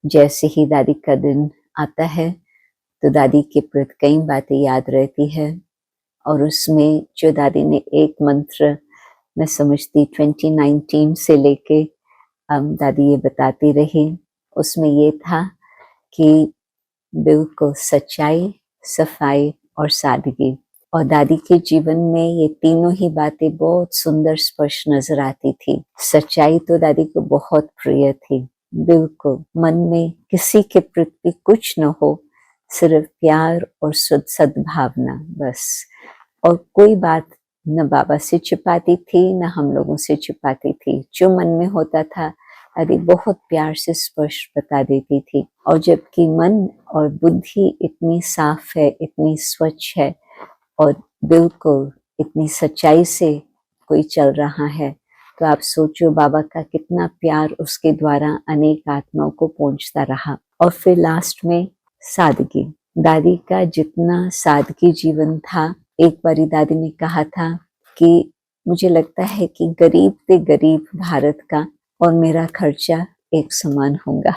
जैसे ही दादी का दिन आता है तो दादी के प्रति कई बातें याद रहती है और उसमें जो दादी ने एक मंत्र, मैं समझती 2019 से लेके दादी ये बताती रही, उसमें ये था कि बिल्कुल सच्चाई, सफाई और सादगी। और दादी के जीवन में ये तीनों ही बातें बहुत सुंदर स्पष्ट नजर आती थी। सच्चाई तो दादी को बहुत प्रिय थी, बिल्कुल मन में किसी के प्रति कुछ न हो, सिर्फ प्यार और सद्भावना बस। और कोई बात न बाबा से छिपाती थी न हम लोगों से छिपाती थी। जो मन में होता था दादी बहुत प्यार से स्पष्ट बता देती थी। और जबकि मन और बुद्धि इतनी साफ है, इतनी स्वच्छ है और बिल्कुल इतनी सच्चाई से कोई चल रहा है, तो आप सोचो बाबा का कितना प्यार उसके द्वारा अनेक आत्माओं को पहुंचता रहा। और फिर लास्ट में सादगी। दादी का जितना सादगी जीवन था, एक बारी दादी ने कहा था कि मुझे लगता है कि गरीब से गरीब भारत का और मेरा खर्चा एक समान होगा।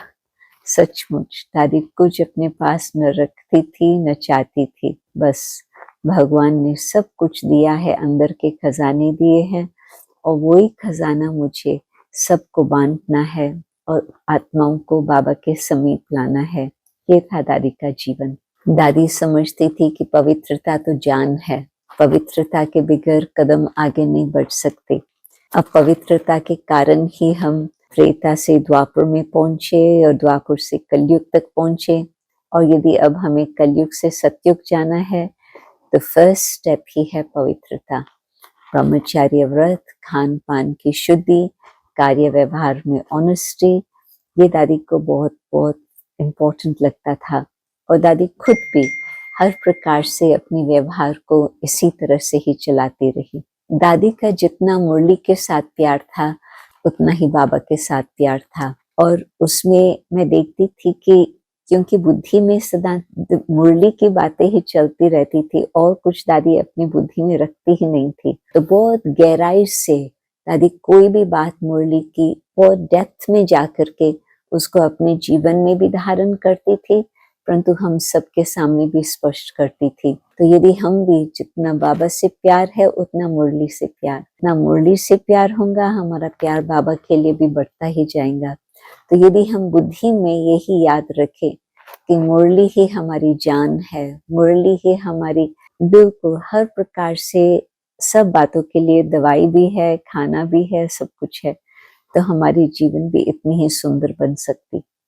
सचमुच दादी कुछ अपने पास न रखती थी न चाहती थी, बस भगवान ने सब कुछ दिया है, अंदर के खजाने दिए हैं और वही खजाना मुझे सबको बांटना है और आत्माओं को बाबा के समीप लाना है। ये था दादी का जीवन। दादी समझती थी कि पवित्रता तो जान है, पवित्रता के बगैर कदम आगे नहीं बढ़ सकते। अब पवित्रता के कारण ही हम त्रेता से द्वापर में पहुंचे और द्वापर से कलयुग तक पहुंचे। और यदि अब हमें कलयुग से सतयुग जाना है तो फर्स्ट स्टेप ही है पवित्रता। ब्रह्मचर्य व्रत, खान पान की शुद्धि, कार्य व्यवहार में ऑनेस्टी, ये दादी को बहुत बहुत इम्पोर्टेंट लगता था। और दादी खुद भी हर प्रकार से अपनी व्यवहार को इसी तरह से ही चलाती रही। दादी का जितना मुरली के साथ प्यार था उतना ही बाबा के साथ प्यार था। और उसमें मैं देखती थी कि क्योंकि बुद्धि में सदा मुरली की बातें ही चलती रहती थी और कुछ दादी अपनी बुद्धि में रखती ही नहीं थी, तो बहुत गहराई से दादी कोई भी बात मुरली की बहुत डेप्थ में जाकर के उसको अपने जीवन में भी धारण करती थी, परंतु हम सबके सामने भी स्पष्ट करती थी। तो यदि हम भी जितना बाबा से प्यार है उतना मुरली से प्यार, ना मुरली से प्यार होगा, हमारा प्यार बाबा के लिए भी बढ़ता ही जाएगा। तो यदि हम बुद्धि में यही याद रखें कि मुरली ही हमारी जान है, मुरली ही हमारी बिल्कुल हर प्रकार से सब बातों के लिए दवाई भी है, खाना भी है, सब कुछ है, तो हमारी जीवन भी इतनी ही सुंदर बन सकती।